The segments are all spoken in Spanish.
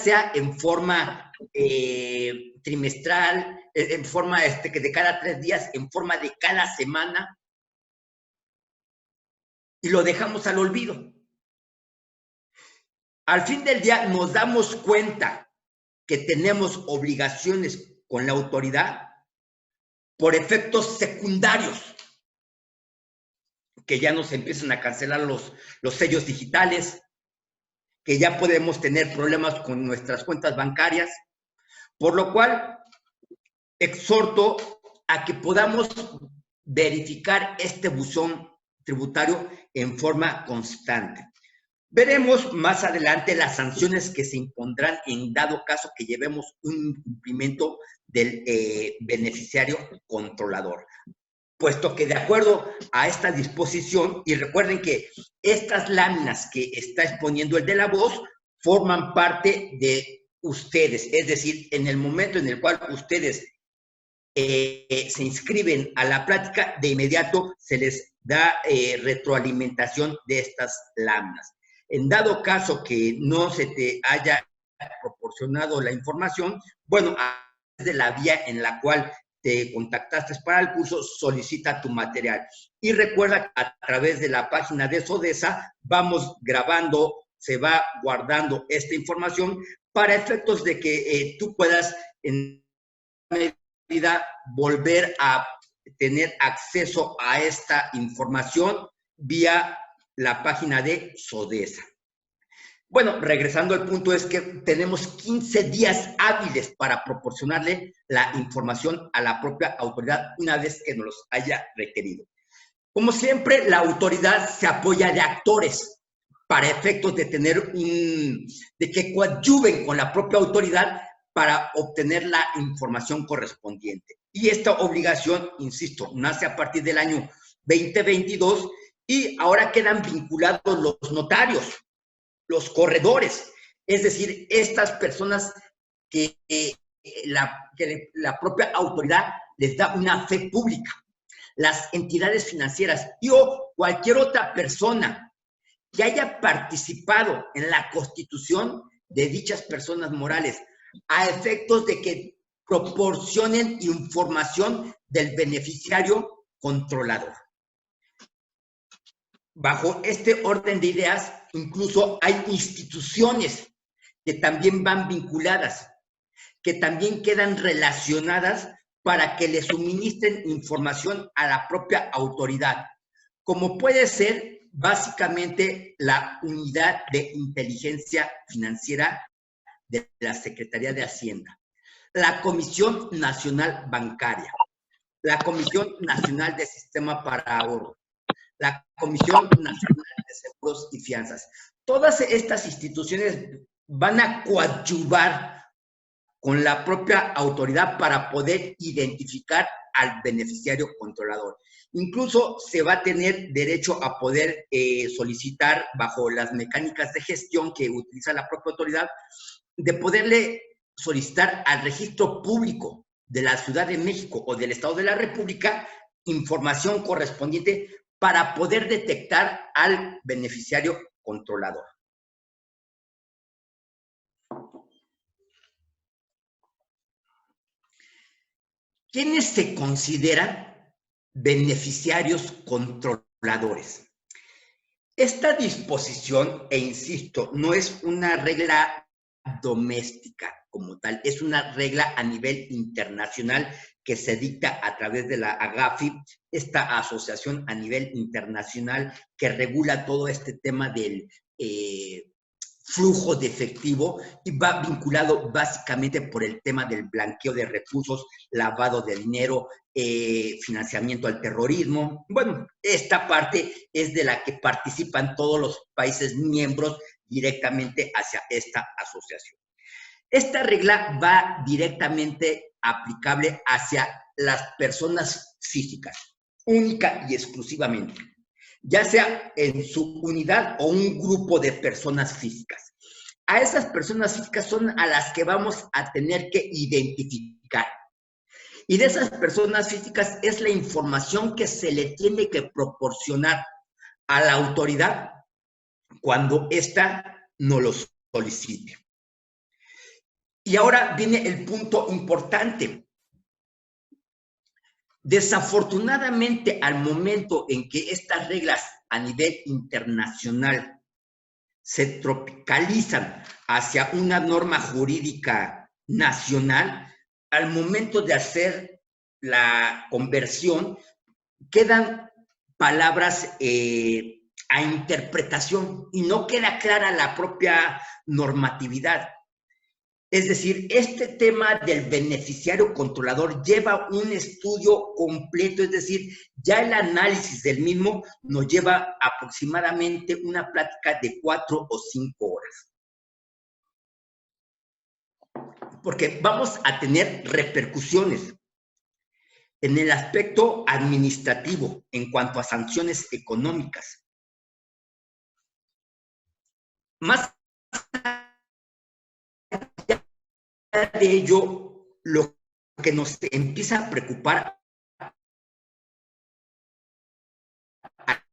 sea en forma trimestral, en forma de cada 3 días, en forma de cada semana, y lo dejamos al olvido. Al fin del día nos damos cuenta que tenemos obligaciones con la autoridad por efectos secundarios, que ya nos empiezan a cancelar los sellos digitales, que ya podemos tener problemas con nuestras cuentas bancarias, por lo cual exhorto a que podamos verificar este buzón tributario en forma constante. Veremos más adelante las sanciones que se impondrán en dado caso que llevemos un incumplimiento del beneficiario controlador. Puesto que de acuerdo a esta disposición, y recuerden que estas láminas que está exponiendo el de la voz forman parte de ustedes, es decir, en el momento en el cual ustedes se inscriben a la plática, de inmediato se les da retroalimentación de estas láminas. En dado caso que no se te haya proporcionado la información, bueno, a través de la vía en la cual te contactaste para el curso, solicita tu material. Y recuerda que a través de la página de SODESA vamos grabando, se va guardando esta información para efectos de que tú puedas en medida volver a tener acceso a esta información vía la página de SODESA. Bueno, regresando al punto, es que tenemos 15 días hábiles para proporcionarle la información a la propia autoridad una vez que nos los haya requerido. Como siempre, la autoridad se apoya de actores para efectos de tener de que coadyuven con la propia autoridad para obtener la información correspondiente. Y esta obligación, insisto, nace a partir del año 2022 y ahora quedan vinculados los notarios, los corredores, es decir, estas personas que la propia autoridad les da una fe pública, las entidades financieras y o cualquier otra persona que haya participado en la constitución de dichas personas morales a efectos de que proporcionen información del beneficiario controlador. Bajo este orden de ideas, incluso hay instituciones que también van vinculadas, que también quedan relacionadas para que le suministren información a la propia autoridad, como puede ser básicamente la Unidad de Inteligencia Financiera de la Secretaría de Hacienda, la Comisión Nacional Bancaria, la Comisión Nacional de Sistema para Ahorro, la Comisión Nacional de Seguros y Fianzas. Todas estas instituciones van a coadyuvar con la propia autoridad para poder identificar al beneficiario controlador. Incluso se va a tener derecho a poder solicitar, bajo las mecánicas de gestión que utiliza la propia autoridad, de poderle solicitar al registro público de la Ciudad de México o del Estado de la República información correspondiente para poder detectar al beneficiario controlador. ¿Quiénes se consideran beneficiarios controladores? Esta disposición, e insisto, no es una regla doméstica como tal, es una regla a nivel internacional que se dicta a través de la AGAFI, esta asociación a nivel internacional que regula todo este tema del flujo de efectivo y va vinculado básicamente por el tema del blanqueo de recursos, lavado de dinero, financiamiento al terrorismo. Bueno, esta parte es de la que participan todos los países miembros directamente hacia esta asociación. Esta regla va directamente aplicable hacia las personas físicas, única y exclusivamente, ya sea en su unidad o un grupo de personas físicas. A esas personas físicas son a las que vamos a tener que identificar. Y de esas personas físicas es la información que se le tiene que proporcionar a la autoridad cuando ésta nos lo solicite. Y ahora viene el punto importante. Desafortunadamente, al momento en que estas reglas a nivel internacional se tropicalizan hacia una norma jurídica nacional, al momento de hacer la conversión, quedan palabras a interpretación y no queda clara la propia normatividad. Es decir, este tema del beneficiario controlador lleva un estudio completo, es decir, ya el análisis del mismo nos lleva aproximadamente una plática de 4 o 5 horas. Porque vamos a tener repercusiones en el aspecto administrativo en cuanto a sanciones económicas. Más allá de ello, lo que nos empieza a preocupar a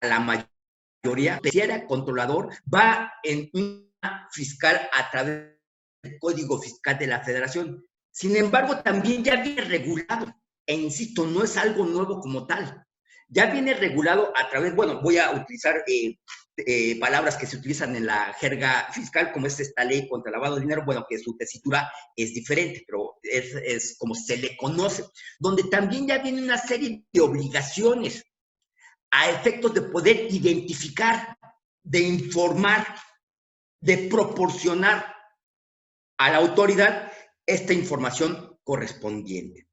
la mayoría, el controlador va en una fiscal a través del Código Fiscal de la Federación. Sin embargo, también ya viene regulado, e insisto, no es algo nuevo como tal. Ya viene regulado a través, bueno, voy a utilizar palabras que se utilizan en la jerga fiscal, como es esta ley contra el lavado de dinero, bueno, que su tesitura es diferente, pero es como se le conoce, donde también ya viene una serie de obligaciones a efectos de poder identificar, de informar, de proporcionar a la autoridad esta información correspondiente.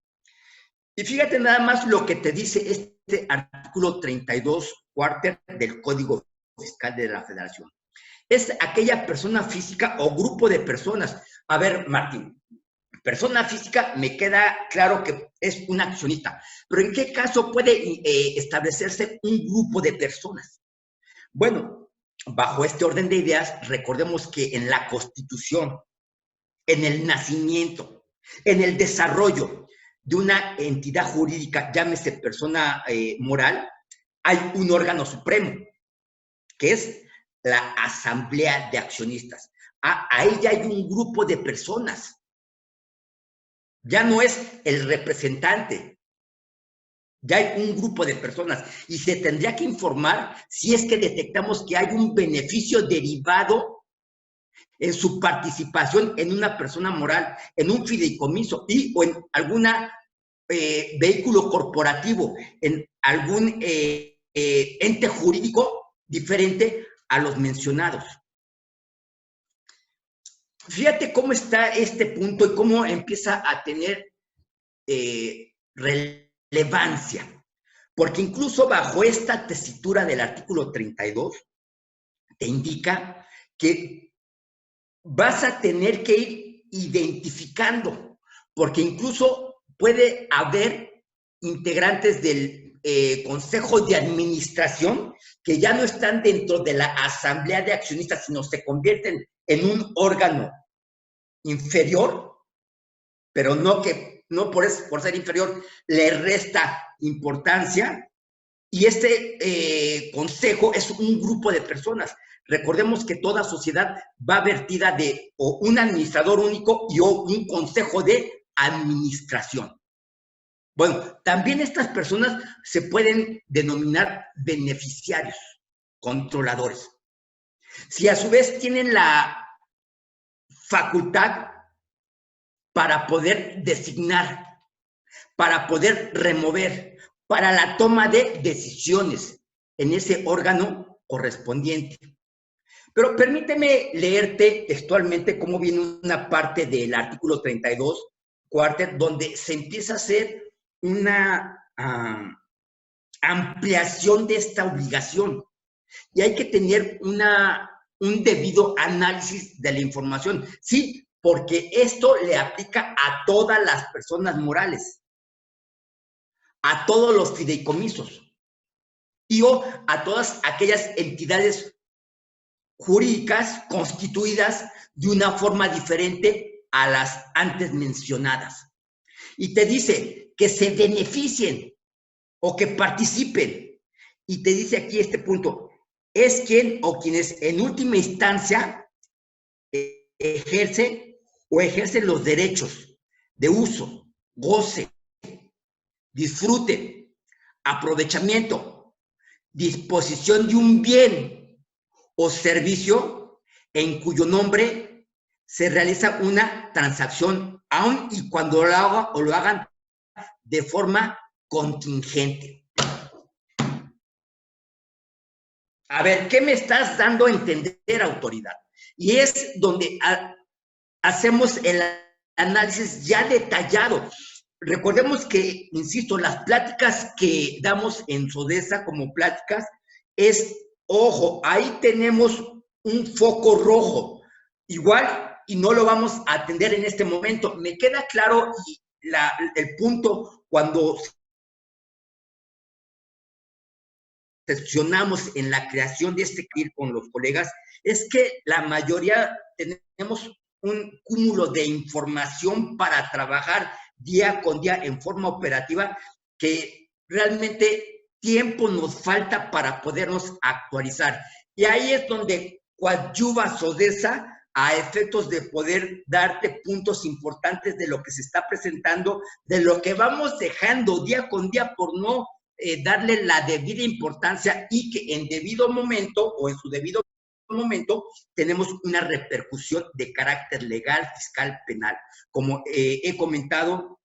Y fíjate nada más lo que te dice este artículo 32 cuarter del Código Fiscal de la Federación. Es aquella persona física o grupo de personas. A ver, Martín, persona física me queda claro que es un accionista, pero ¿en qué caso puede establecerse un grupo de personas? Bueno, bajo este orden de ideas, recordemos que en la Constitución, en el nacimiento, en el desarrollo de una entidad jurídica, llámese persona moral, hay un órgano supremo, que es la Asamblea de Accionistas. A ella hay un grupo de personas. Ya no es el representante, ya hay un grupo de personas y se tendría que informar si es que detectamos que hay un beneficio derivado en su participación en una persona moral, en un fideicomiso o en algún vehículo corporativo, en algún ente jurídico diferente a los mencionados. Fíjate cómo está este punto y cómo empieza a tener relevancia, porque incluso bajo esta tesitura del artículo 32 te indica que vas a tener que ir identificando, porque incluso puede haber integrantes del Consejo de Administración que ya no están dentro de la Asamblea de Accionistas, sino se convierten en un órgano inferior, pero no por ser inferior le resta importancia, y este consejo es un grupo de personas. Recordemos que toda sociedad va vertida de o un administrador único y o un consejo de administración. Bueno, también estas personas se pueden denominar beneficiarios, controladores. Si a su vez tienen la facultad para poder designar, para poder remover, para la toma de decisiones en ese órgano correspondiente. Pero permíteme leerte textualmente cómo viene una parte del artículo 32, cuarter, donde se empieza a hacer una ampliación de esta obligación. Y hay que tener un debido análisis de la información. Sí, porque esto le aplica a todas las personas morales, a todos los fideicomisos y o a todas aquellas entidades jurídicas constituidas de una forma diferente a las antes mencionadas. Y te dice que se beneficien o que participen. Y te dice aquí este punto, es quien o quienes en última instancia ejercen o ejerce los derechos de uso, goce, disfrute, aprovechamiento, disposición de un bien o servicio en cuyo nombre se realiza una transacción, aun y cuando lo haga o lo hagan de forma contingente. A ver, ¿qué me estás dando a entender, autoridad? Y es donde hacemos el análisis ya detallado. Recordemos que, insisto, las pláticas que damos en SODESA como pláticas es, ojo, ahí tenemos un foco rojo. Igual, y no lo vamos a atender en este momento. Me queda claro el punto cuando seleccionamos en la creación de este CRIL con los colegas, es que la mayoría tenemos un cúmulo de información para trabajar día con día en forma operativa que realmente tiempo nos falta para podernos actualizar. Y ahí es donde coadyuva SODESA a efectos de poder darte puntos importantes de lo que se está presentando, de lo que vamos dejando día con día por no darle la debida importancia y que en debido momento o en su debido momento tenemos una repercusión de carácter legal, fiscal, penal. Como he comentado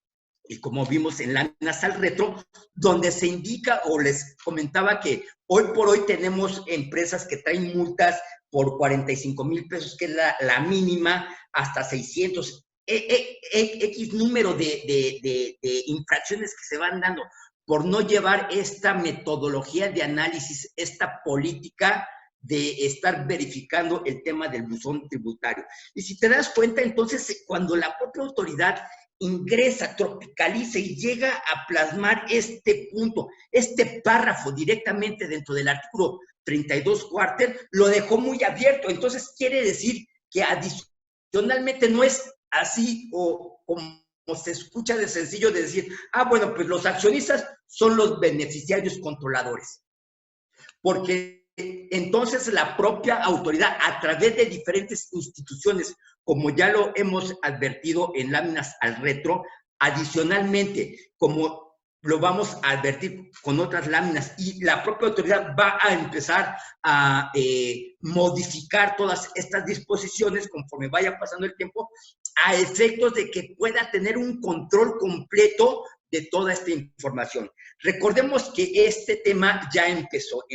y como vimos en láminas al retro, donde se indica o les comentaba que hoy por hoy tenemos empresas que traen multas por 45,000 pesos, que es la mínima, hasta 600, X número de infracciones que se van dando por no llevar esta metodología de análisis, esta política de estar verificando el tema del buzón tributario. Y si te das cuenta, entonces, cuando la propia autoridad ingresa, tropicaliza y llega a plasmar este punto, este párrafo directamente dentro del artículo 32 cuarter, lo dejó muy abierto. Entonces, quiere decir que adicionalmente no es así o como se escucha de sencillo de decir, bueno, pues los accionistas son los beneficiarios controladores. Porque entonces la propia autoridad, a través de diferentes instituciones, como ya lo hemos advertido en láminas al retro, adicionalmente, como lo vamos a advertir con otras láminas, y la propia autoridad va a empezar a modificar todas estas disposiciones conforme vaya pasando el tiempo, a efectos de que pueda tener un control completo de toda esta información. Recordemos que este tema ya empezó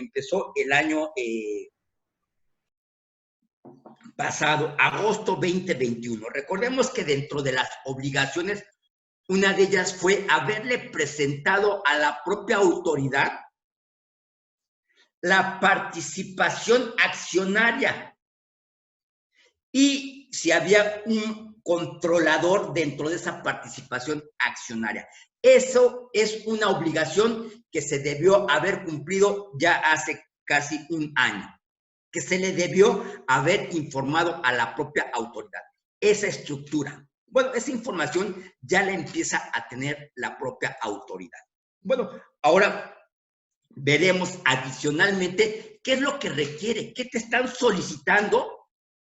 el año pasado, agosto 2021. Recordemos que dentro de las obligaciones, una de ellas fue haberle presentado a la propia autoridad la participación accionaria y si había un controlador dentro de esa participación accionaria. Eso es una obligación que se debió haber cumplido ya hace casi un año, que se le debió haber informado a la propia autoridad. Esa estructura, bueno, esa información ya la empieza a tener la propia autoridad. Bueno, ahora veremos adicionalmente qué es lo que requiere, qué te están solicitando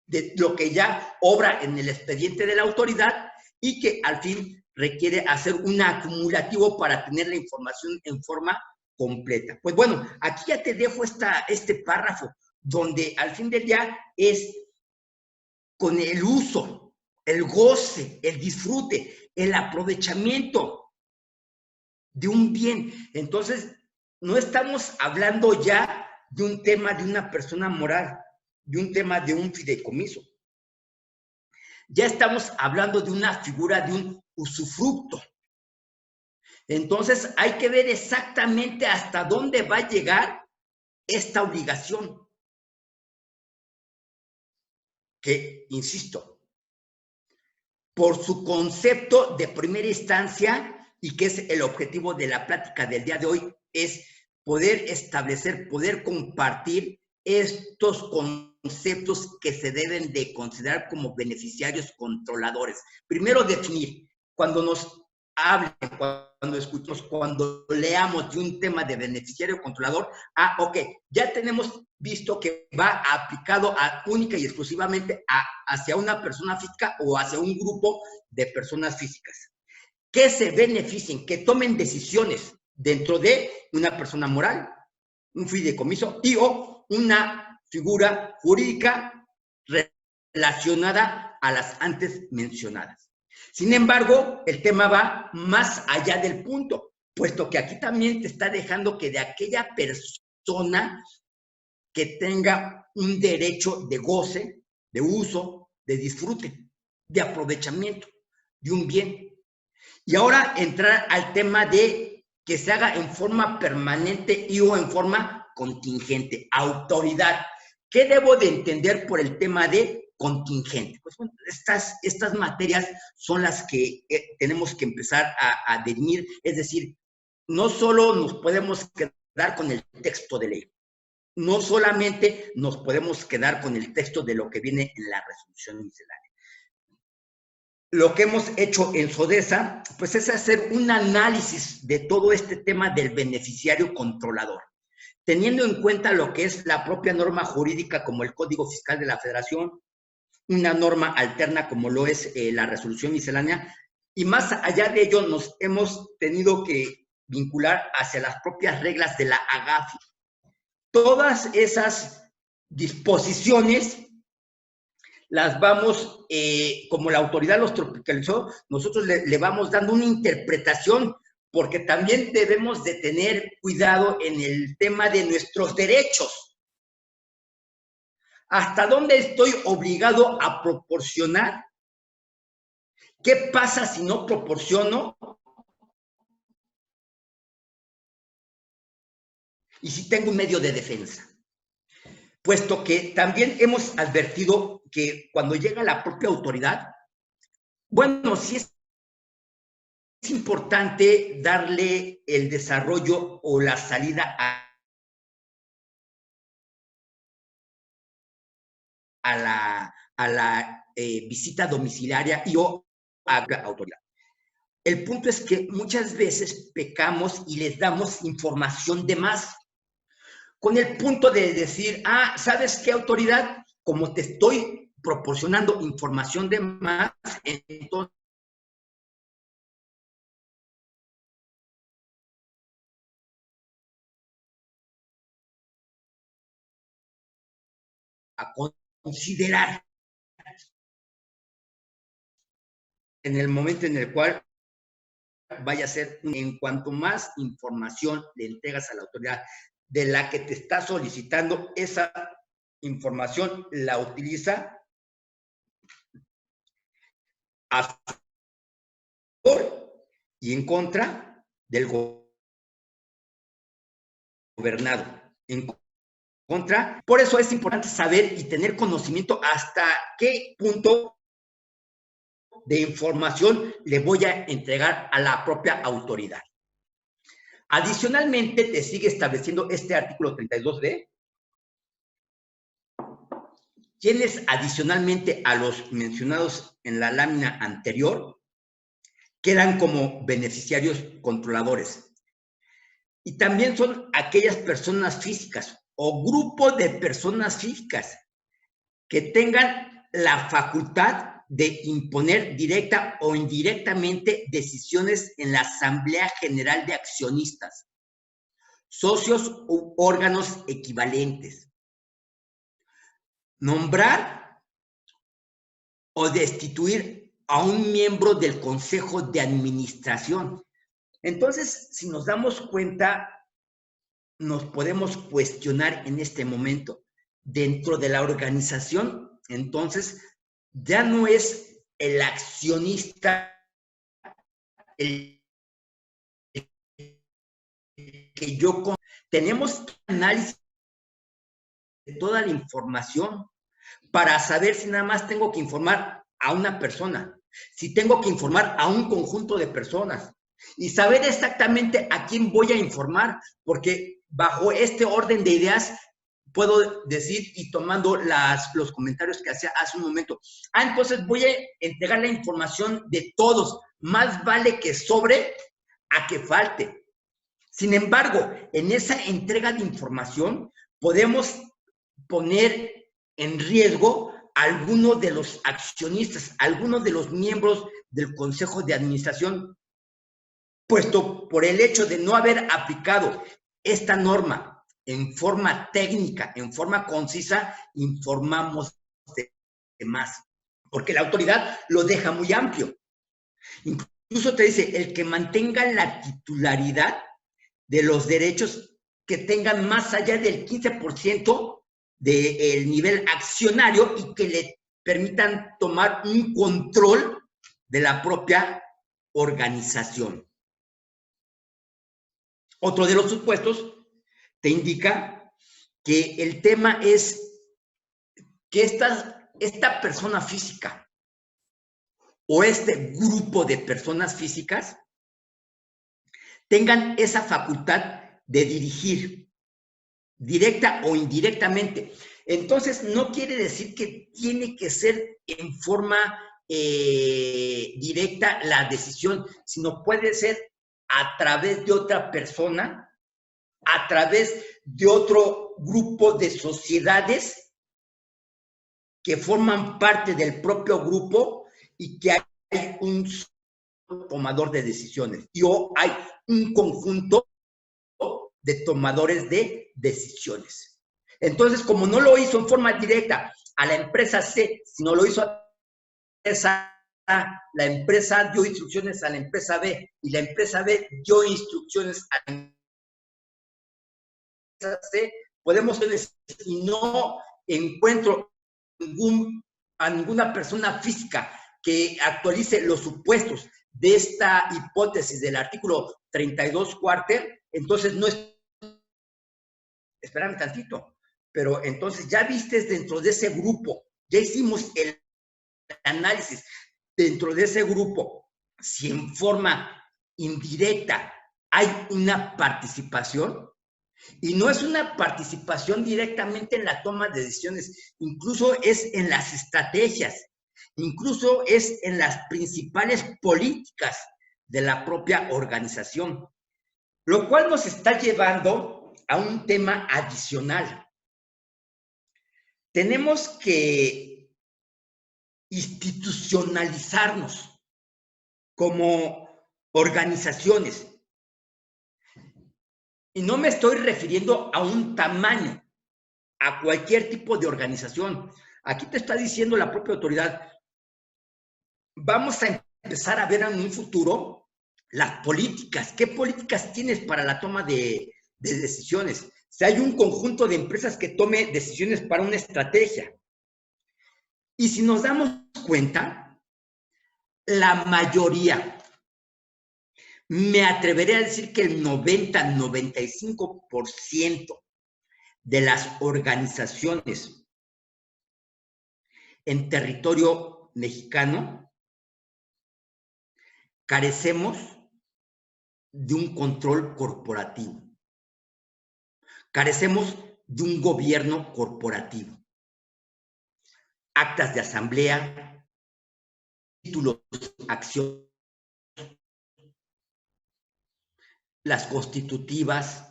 de lo que ya obra en el expediente de la autoridad y que al fin requiere hacer un acumulativo para tener la información en forma completa. Pues bueno, aquí ya te dejo este párrafo donde al fin del día es con el uso, el goce, el disfrute, el aprovechamiento de un bien. Entonces, no estamos hablando ya de un tema de una persona moral, de un tema de un fideicomiso. Ya estamos hablando de una figura de un usufructo. Entonces, hay que ver exactamente hasta dónde va a llegar esta obligación. Que, insisto, por su concepto de primera instancia y que es el objetivo de la plática del día de hoy, es poder establecer, poder compartir estos conceptos que se deben de considerar como beneficiarios controladores. Primero, definir. Cuando nos hablen, cuando escuchemos, cuando leamos de un tema de beneficiario controlador, ok, ya tenemos visto que va aplicado única y exclusivamente hacia una persona física o hacia un grupo de personas físicas, que se beneficien, que tomen decisiones dentro de una persona moral, un fideicomiso y o una figura jurídica relacionada a las antes mencionadas. Sin embargo, el tema va más allá del punto, puesto que aquí también te está dejando que de aquella persona que tenga un derecho de goce, de uso, de disfrute, de aprovechamiento de un bien. Y ahora entrar al tema de que se haga en forma permanente y o en forma contingente, autoridad. ¿Qué debo de entender por el tema de contingente? Pues bueno, estas materias son las que tenemos que empezar a definir, es decir, no solo nos podemos quedar con el texto de ley, no solamente nos podemos quedar con el texto de lo que viene en la resolución miscelánea. Lo que hemos hecho en SODESA, pues es hacer un análisis de todo este tema del beneficiario controlador, teniendo en cuenta lo que es la propia norma jurídica como el Código Fiscal de la Federación, una norma alterna como lo es la resolución miscelánea, y más allá de ello nos hemos tenido que vincular hacia las propias reglas de la AGAFI. Todas esas disposiciones las vamos, como la autoridad los tropicalizó, nosotros le vamos dando una interpretación, porque también debemos de tener cuidado en el tema de nuestros derechos. ¿Hasta dónde estoy obligado a proporcionar? ¿Qué pasa si no proporciono? Y si tengo un medio de defensa. Puesto que también hemos advertido que cuando llega la propia autoridad, bueno, sí es importante darle el desarrollo o la salida a la visita domiciliaria y o a la autoridad. El punto es que muchas veces pecamos y les damos información de más, con el punto de decir, ¿sabes qué, autoridad? Como te estoy proporcionando información de más, entonces a considerar en el momento en el cual vaya a ser, en cuanto más información le entregas a la autoridad de la que te está solicitando, esa información la utiliza a favor y en contra del gobernado. En contra, por eso es importante saber y tener conocimiento hasta qué punto de información le voy a entregar a la propia autoridad. Adicionalmente, te sigue estableciendo este artículo 32D, quienes adicionalmente a los mencionados en la lámina anterior quedan como beneficiarios controladores. Y también son aquellas personas físicas o grupos de personas físicas que tengan la facultad de imponer directa o indirectamente decisiones en la Asamblea General de Accionistas, socios u órganos equivalentes. Nombrar o destituir a un miembro del Consejo de Administración. Entonces, si nos damos cuenta, nos podemos cuestionar en este momento. Dentro de la organización, entonces, ya no es el accionista el que yo... Tenemos análisis de toda la información para saber si nada más tengo que informar a una persona, si tengo que informar a un conjunto de personas y saber exactamente a quién voy a informar, porque bajo este orden de ideas puedo decir, y tomando los comentarios que hacía hace un momento, entonces voy a entregar la información de todos, más vale que sobre a que falte. Sin embargo, en esa entrega de información podemos poner en riesgo a algunos de los accionistas, a algunos de los miembros del Consejo de Administración, puesto por el hecho de no haber aplicado esta norma en forma técnica, en forma concisa, informamos de más, porque la autoridad lo deja muy amplio. Incluso te dice, el que mantenga la titularidad de los derechos que tengan más allá del 15% del nivel accionario y que le permitan tomar un control de la propia organización. Otro de los supuestos te indica que el tema es que esta persona física o este grupo de personas físicas tengan esa facultad de dirigir, directa o indirectamente. Entonces, no quiere decir que tiene que ser en forma directa la decisión, sino puede ser a través de otra persona, a través de otro grupo de sociedades que forman parte del propio grupo y que hay un tomador de decisiones o hay un conjunto de tomadores de decisiones. Entonces, como no lo hizo en forma directa a la empresa C, sino lo hizo a la empresa dio instrucciones a la empresa B y la empresa B dio instrucciones a la empresa C, podemos decir, si no encuentro a ninguna persona física que actualice los supuestos de esta hipótesis del artículo 32 cuarter, entonces no es... Espérame tantito, pero entonces ya vistes dentro de ese grupo, ya hicimos el análisis dentro de ese grupo, si en forma indirecta hay una participación, y no es una participación directamente en la toma de decisiones, incluso es en las estrategias, incluso es en las principales políticas de la propia organización, lo cual nos está llevando a un tema adicional. Tenemos que institucionalizarnos como organizaciones. Y no me estoy refiriendo a un tamaño, a cualquier tipo de organización. Aquí te está diciendo la propia autoridad, vamos a empezar a ver en un futuro las políticas. ¿Qué políticas tienes para la toma de decisiones? Si hay un conjunto de empresas que tome decisiones para una estrategia. Y si nos damos cuenta, la mayoría, me atreveré a decir que el 90-95% de las organizaciones en territorio mexicano carecemos de un control corporativo. Carecemos de un gobierno corporativo. Actas de asamblea, títulos, acciones, las constitutivas,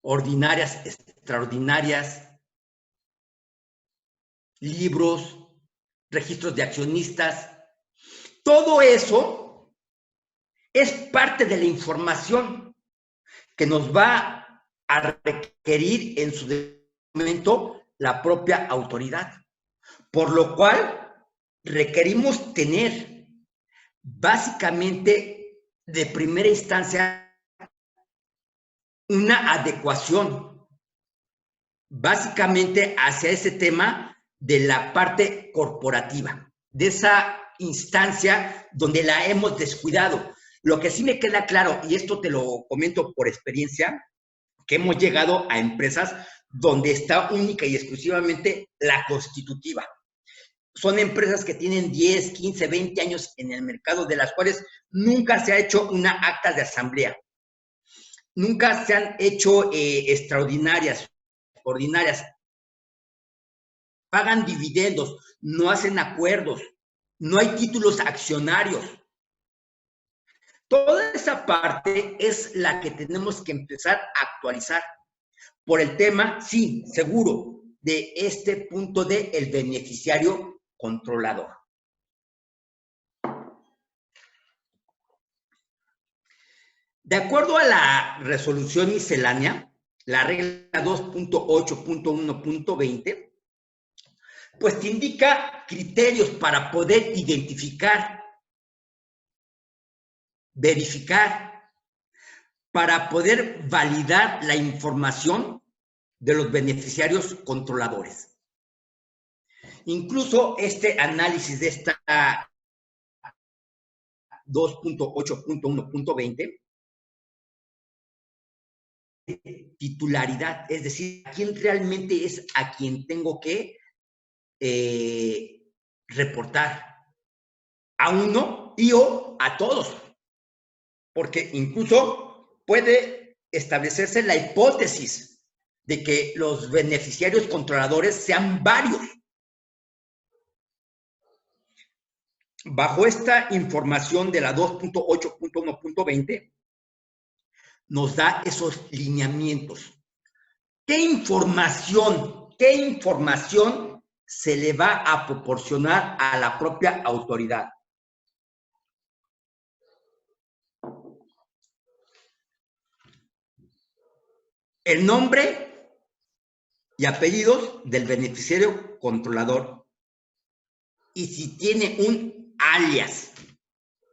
ordinarias, extraordinarias, libros, registros de accionistas. Todo eso es parte de la información que nos va a requerir en su momento la propia autoridad. Por lo cual requerimos tener básicamente de primera instancia una adecuación básicamente hacia ese tema de la parte corporativa, de esa instancia donde la hemos descuidado. Lo que sí me queda claro, y esto te lo comento por experiencia, que hemos llegado a empresas donde está única y exclusivamente la constitutiva. Son empresas que tienen 10, 15, 20 años en el mercado, de las cuales nunca se ha hecho una acta de asamblea. Nunca se han hecho extraordinarias, ordinarias. Pagan dividendos, no hacen acuerdos, no hay títulos accionarios. Toda esa parte es la que tenemos que empezar a actualizar por el tema, sí, seguro, de este punto de el beneficiario controlador. De acuerdo a la resolución miscelánea, la regla 2.8.1.20, pues te indica criterios para poder identificar, verificar, para poder validar la información de los beneficiarios controladores. Incluso este análisis de esta 2.8.1.20, titularidad, es decir, a quién realmente es a quien tengo que reportar, a uno y o a todos, porque incluso puede establecerse la hipótesis de que los beneficiarios controladores sean varios. Bajo esta información de la 2.8.1.20, nos da esos lineamientos. ¿Qué información se le va a proporcionar a la propia autoridad? El nombre y apellidos del beneficiario controlador. Y si tiene un alias.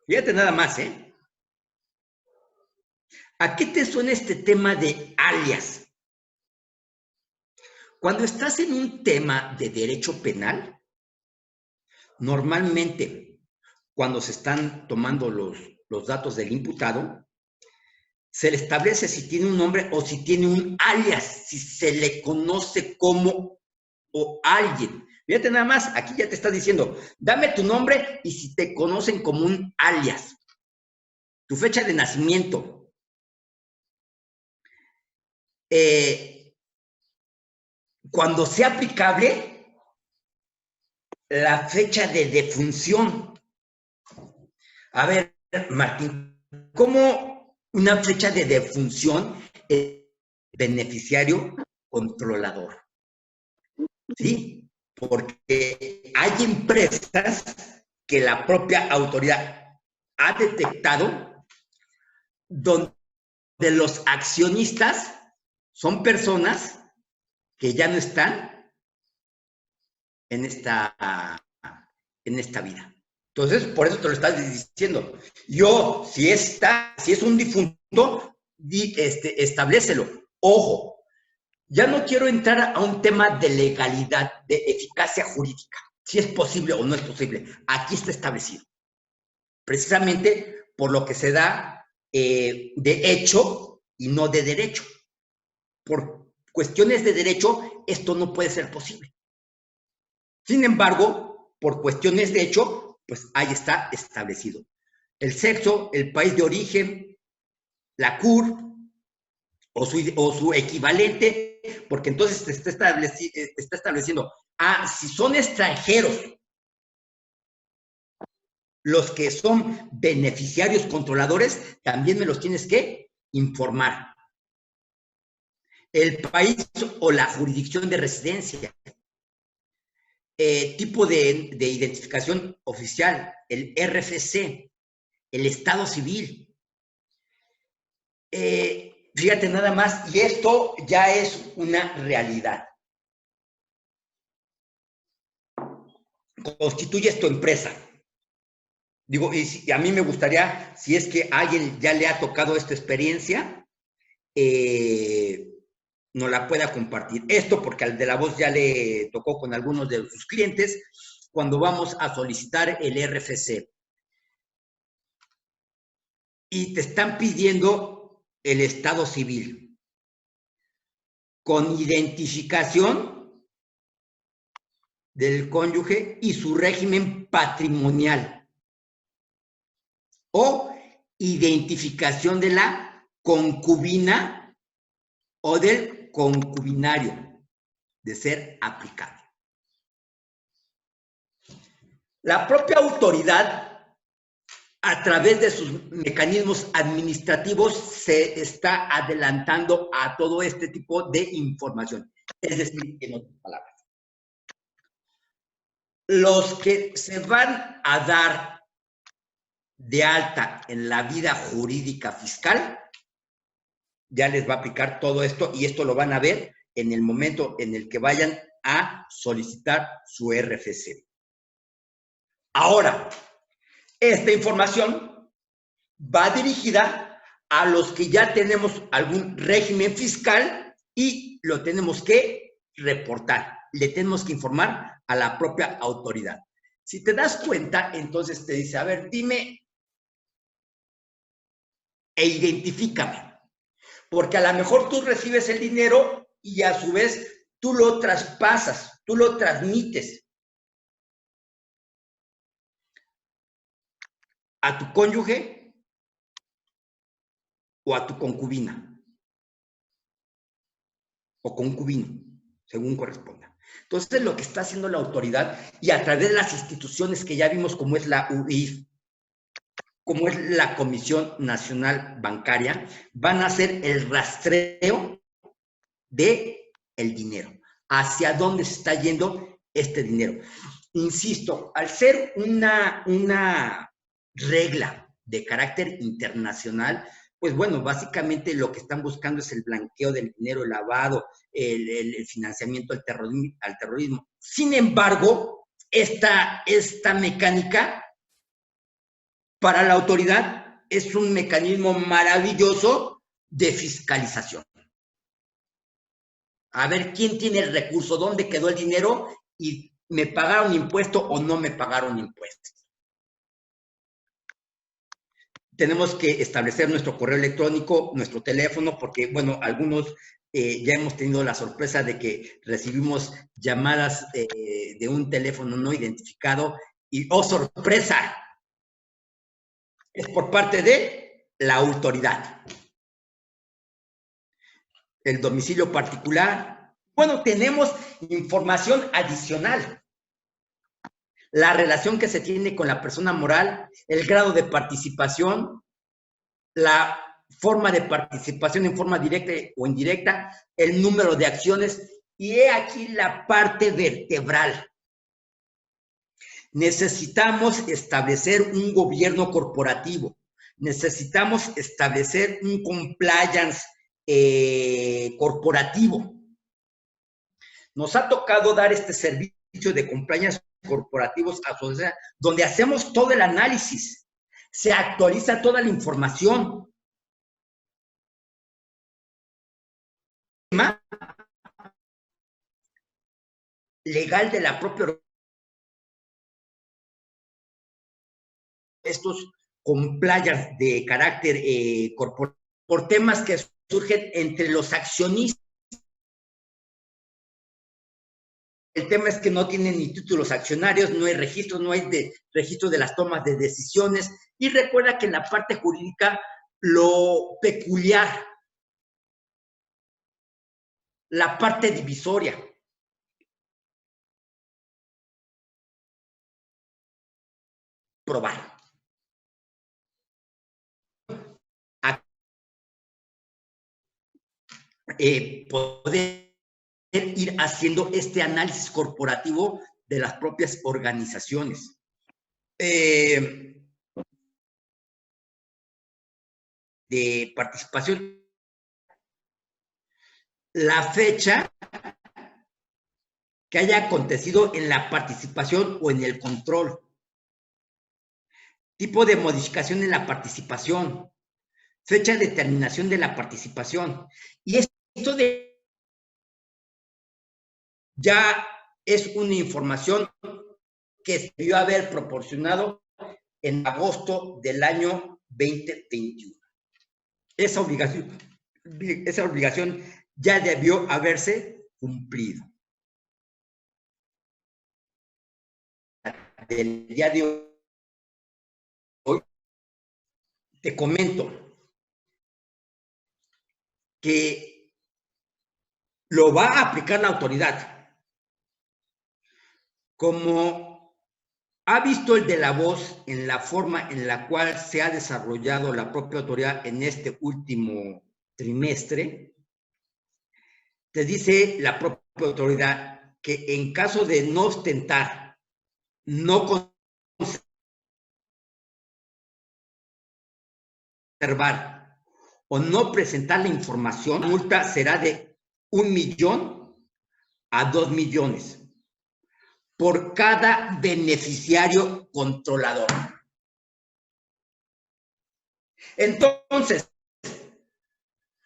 Fíjate nada más, ¿eh? ¿A qué te suena este tema de alias? Cuando estás en un tema de derecho penal, normalmente cuando se están tomando los datos del imputado, se le establece si tiene un nombre o si tiene un alias, si se le conoce como o alguien. Fíjate nada más, aquí ya te está diciendo, dame tu nombre y si te conocen como un alias, tu fecha de nacimiento, cuando sea aplicable, la fecha de defunción. A ver, Martín, ¿cómo una fecha de defunción es beneficiario controlador? ¿Sí? Porque hay empresas que la propia autoridad ha detectado donde los accionistas son personas que ya no están en esta vida. Entonces, por eso te lo estás diciendo. Yo, si es un difunto, establécelo. Ojo, ya no quiero entrar a un tema de legalidad, de eficacia jurídica, si es posible o no es posible. Aquí está establecido. Precisamente por lo que se da de hecho y no de derecho. Por cuestiones de derecho, esto no puede ser posible. Sin embargo, por cuestiones de hecho, pues ahí está establecido. El sexo, el país de origen, la CUR o su equivalente, porque entonces te está estableciendo, si son extranjeros los que son beneficiarios controladores, también me los tienes que informar. El país o la jurisdicción de residencia, tipo de identificación oficial, el RFC, el estado civil. Fíjate nada más, y esto ya es una realidad. Constituyes tu empresa. Digo, y a mí me gustaría, si es que a alguien ya le ha tocado esta experiencia, nos la pueda compartir. Esto porque al de la voz ya le tocó con algunos de sus clientes cuando vamos a solicitar el RFC. Y te están pidiendo el estado civil con identificación del cónyuge y su régimen patrimonial o identificación de la concubina o del concubinario de ser aplicable. La propia autoridad a través de sus mecanismos administrativos se está adelantando a todo este tipo de información. Es decir, en otras palabras, los que se van a dar de alta en la vida jurídica fiscal, ya les va a aplicar todo esto y esto lo van a ver en el momento en el que vayan a solicitar su RFC. Ahora, esta información va dirigida a los que ya tenemos algún régimen fiscal y lo tenemos que reportar, le tenemos que informar a la propia autoridad. Si te das cuenta, entonces te dice, a ver, dime e identifícame, porque a lo mejor tú recibes el dinero y a su vez tú lo traspasas, tú lo transmites a tu cónyuge o a tu concubina o concubino, según corresponda. Entonces, lo que está haciendo la autoridad y a través de las instituciones que ya vimos, como es la UIF, como es la Comisión Nacional Bancaria, van a hacer el rastreo de el dinero, hacia dónde se está yendo este dinero. Insisto, al ser una regla de carácter internacional, pues bueno, básicamente lo que están buscando es el blanqueo del dinero, el lavado, el financiamiento al terrorismo. Sin embargo, esta mecánica para la autoridad es un mecanismo maravilloso de fiscalización. A ver quién tiene el recurso, dónde quedó el dinero y me pagaron impuesto o no me pagaron impuesto. Tenemos que establecer nuestro correo electrónico, nuestro teléfono, porque, bueno, algunos ya hemos tenido la sorpresa de que recibimos llamadas de un teléfono no identificado y, ¡oh, sorpresa! Es por parte de la autoridad. El domicilio particular. Bueno, tenemos información adicional. La relación que se tiene con la persona moral, el grado de participación, la forma de participación en forma directa o indirecta, el número de acciones, y he aquí la parte vertebral. Necesitamos establecer un gobierno corporativo, necesitamos establecer un compliance corporativo. Nos ha tocado dar este servicio de compliance corporativos a sociedad, donde hacemos todo el análisis, se actualiza toda la información. Legal de la propia estos compliance de carácter corporativo por temas que surgen entre los accionistas. El tema es que no tienen ni títulos accionarios, no hay registro, no hay registro de las tomas de decisiones. Y recuerda que en la parte jurídica lo peculiar, la parte divisoria, probar. Poder ir haciendo este análisis corporativo de las propias organizaciones. De participación, la fecha que haya acontecido en la participación o en el control, tipo de modificación en la participación, fecha de terminación de la participación. Y esto de ya es una información que se debió haber proporcionado en agosto del año 2021. Esa obligación ya debió haberse cumplido. Del día de hoy, te comento que lo va a aplicar la autoridad como ¿Ha visto el de la voz en la forma en la cual se ha desarrollado la propia autoridad en este último trimestre? Te dice la propia autoridad que en caso de no ostentar, no conservar o no presentar la información, la multa será de 1 millón a 2 millones por cada beneficiario controlador. Entonces,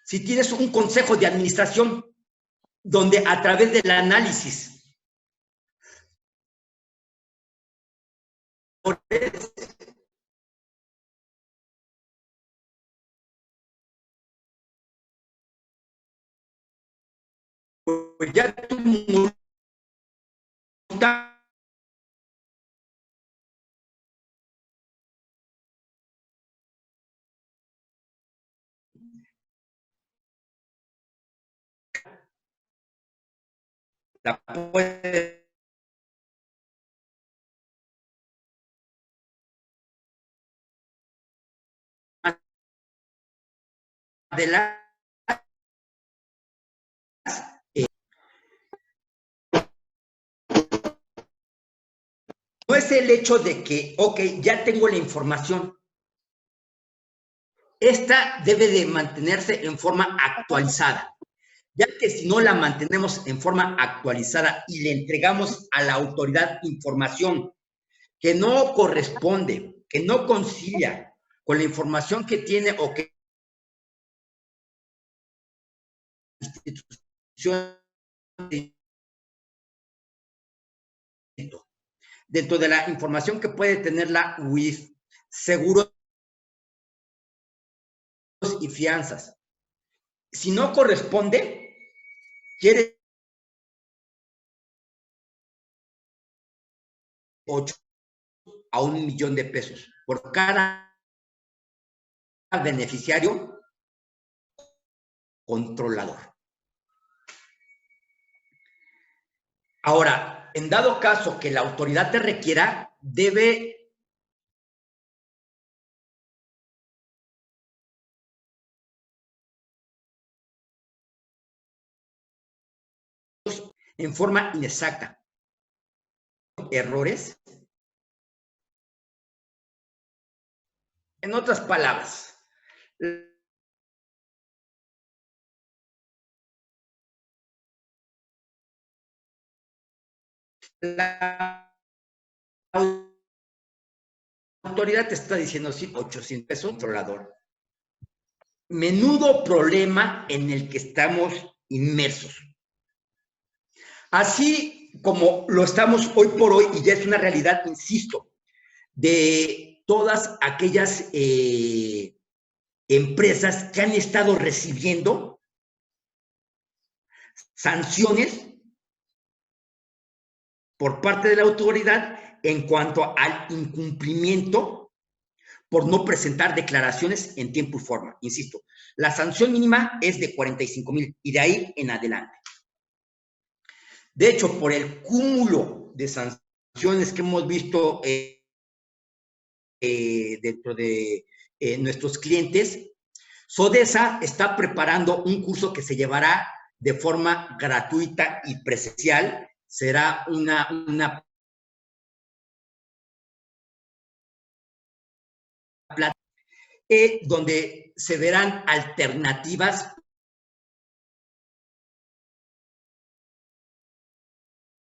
si tienes un consejo de administración donde a través del análisis pues ya tu multa la puedes adelantar. No es el hecho de que, ok, ya tengo la información. Esta debe de mantenerse en forma actualizada, ya que si no la mantenemos en forma actualizada y le entregamos a la autoridad información que no corresponde, que no concilia con la información que tiene o que la institución dentro de la información que puede tener la UIF, seguros y fianzas. Si no corresponde, quiere 8 a 1 millón de pesos por cada beneficiario controlador. Ahora, en dado caso que la autoridad te requiera, debe en forma inexacta. Errores. En otras palabras, la autoridad te está diciendo, sí, 800 pesos controlador. Menudo problema en el que estamos inmersos. Así como lo estamos hoy por hoy, y ya es una realidad, insisto, de todas aquellas empresas que han estado recibiendo sanciones por parte de la autoridad en cuanto al incumplimiento por no presentar declaraciones en tiempo y forma. Insisto, la sanción mínima es de 45,000 y de ahí en adelante. De hecho, por el cúmulo de sanciones que hemos visto dentro de nuestros clientes, Sodesa está preparando un curso que se llevará de forma gratuita y presencial. Será una plataforma donde se verán alternativas de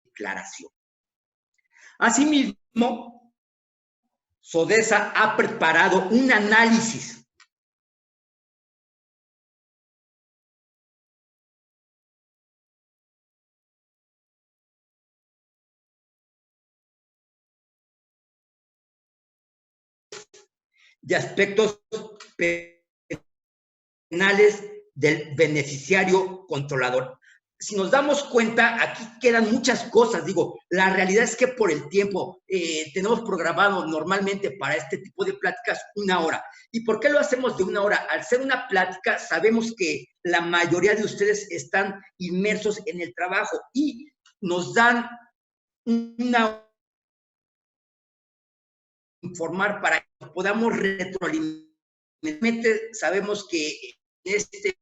declaración. Asimismo, Sodesa ha preparado un análisis de aspectos penales del beneficiario controlador. Si nos damos cuenta, aquí quedan muchas cosas. Digo, la realidad es que por el tiempo tenemos programado normalmente para este tipo de pláticas 1 hora. ¿Y por qué lo hacemos de 1 hora? Al ser una plática, sabemos que la mayoría de ustedes están inmersos en el trabajo y nos dan una informar para que podamos retroalimentar. Sabemos que en este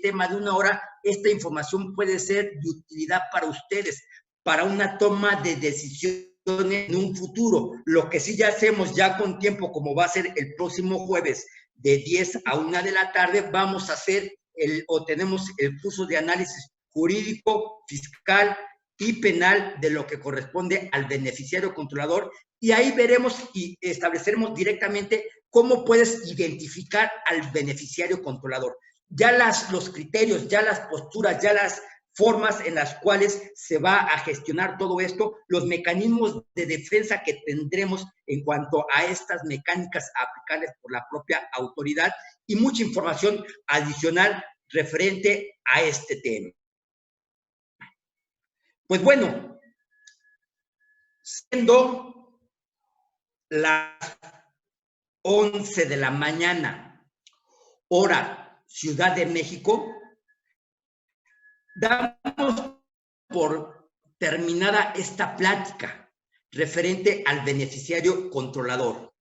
tema de 1 hora, esta información puede ser de utilidad para ustedes, para una toma de decisiones en un futuro. Lo que sí ya hacemos ya con tiempo, como va a ser el próximo jueves, de 10 a 1 de la tarde, vamos a hacer tenemos el curso de análisis jurídico, fiscal y penal de lo que corresponde al beneficiario controlador, y ahí veremos y estableceremos directamente cómo puedes identificar al beneficiario controlador. Ya los criterios, ya las posturas, ya las formas en las cuales se va a gestionar todo esto, los mecanismos de defensa que tendremos en cuanto a estas mecánicas aplicables por la propia autoridad y mucha información adicional referente a este tema. Pues bueno, siendo las 11 de la mañana, hora Ciudad de México, damos por terminada esta plática referente al beneficiario controlador.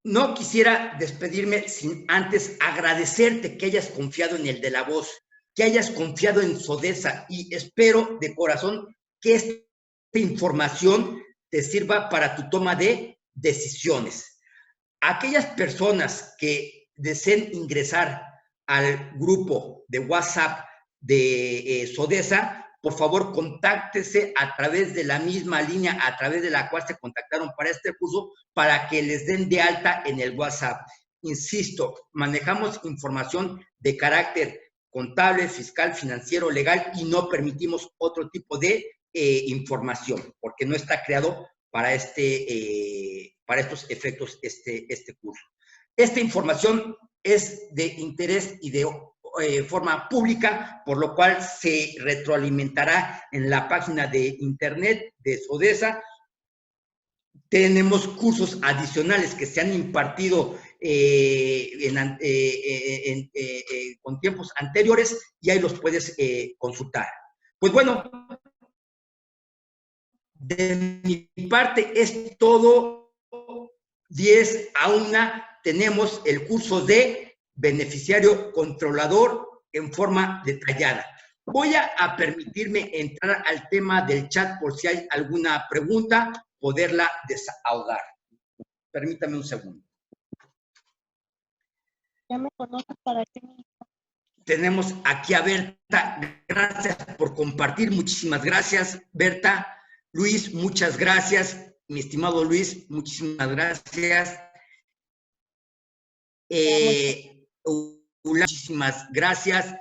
No quisiera despedirme sin antes agradecerte que hayas confiado en el de la voz, que hayas confiado en Sodesa, y espero de corazón que esta información te sirva para tu toma de decisiones. Aquellas personas que deseen ingresar al grupo de WhatsApp de Sodesa, por favor, contáctese a través de la misma línea a través de la cual se contactaron para este curso, para que les den de alta en el WhatsApp. Insisto, manejamos información de carácter contable, fiscal, financiero, legal, y no permitimos otro tipo de información, porque no está creado para estos efectos este curso. Esta información es de interés y de forma pública, por lo cual se retroalimentará en la página de internet de Sodesa. Tenemos cursos adicionales que se han impartido con tiempos anteriores, y ahí los puedes consultar. Pues bueno, de mi parte es todo. 10 a 1 tenemos el curso de beneficiario controlador en forma detallada. Voy a permitirme entrar al tema del chat por si hay alguna pregunta, poderla desahogar. Permítame un segundo. Ya me conoces para qué. Tenemos aquí a Berta. Gracias por compartir. Muchísimas gracias, Berta. Luis, muchas gracias. Mi estimado Luis, muchísimas gracias. Muchísimas gracias.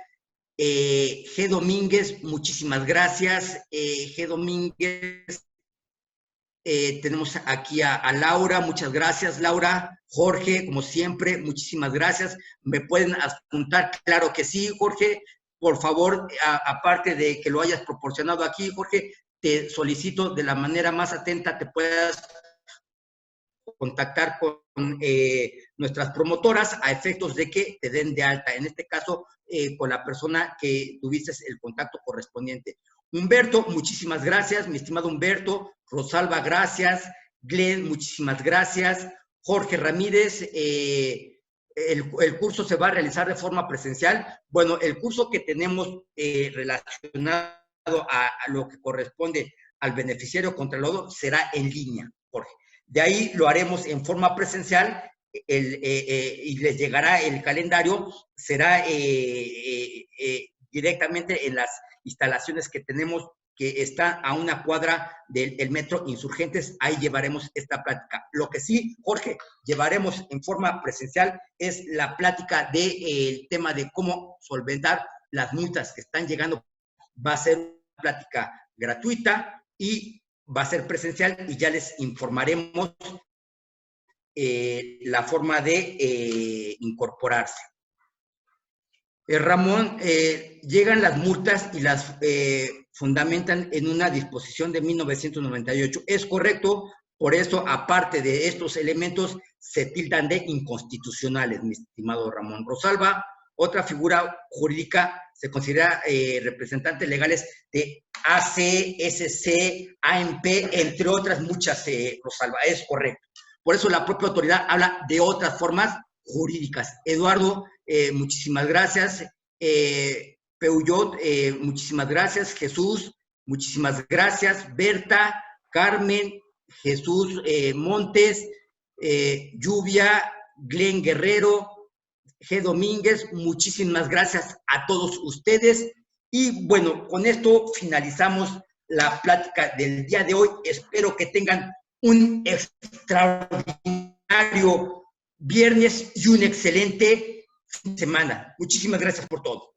G. Domínguez, muchísimas gracias. G. Domínguez. Tenemos aquí a Laura, muchas gracias, Laura. Jorge, como siempre, muchísimas gracias. ¿Me pueden apuntar? Claro que sí, Jorge. Por favor, aparte de que lo hayas proporcionado aquí, Jorge, te solicito de la manera más atenta te puedas contactar con nuestras promotoras a efectos de que te den de alta, en este caso con la persona que tuviste el contacto correspondiente. Humberto, muchísimas gracias, mi estimado Humberto. Rosalba, gracias. Glenn, muchísimas gracias. Jorge Ramírez, el curso se va a realizar de forma presencial. Bueno, el curso que tenemos relacionado a lo que corresponde al beneficiario controlador será en línea, Jorge. De ahí lo haremos en forma presencial y les llegará el calendario, será directamente en las instalaciones que tenemos, que está a una cuadra del Metro Insurgentes. Ahí llevaremos esta plática. Lo que sí, Jorge, llevaremos en forma presencial es la plática del tema de cómo solventar las multas que están llegando. Va a ser una plática gratuita y va a ser presencial, y ya les informaremos la forma de incorporarse. Ramón, llegan las multas y las fundamentan en una disposición de 1998. Es correcto, por eso, aparte de estos elementos, se tildan de inconstitucionales, mi estimado Ramón. Rosalba, otra figura jurídica, se considera representantes legales de AC, SC, AMP, entre otras muchas, Rosalba, es correcto. Por eso la propia autoridad habla de otras formas jurídicas. Eduardo, muchísimas gracias. Peugeot, muchísimas gracias. Jesús, muchísimas gracias. Berta, Carmen, Jesús Montes, Lluvia, Glenn Guerrero, G. Domínguez, muchísimas gracias a todos ustedes. Y bueno, con esto finalizamos la plática del día de hoy. Espero que tengan un extraordinario viernes y un excelente fin de semana. Muchísimas gracias por todo.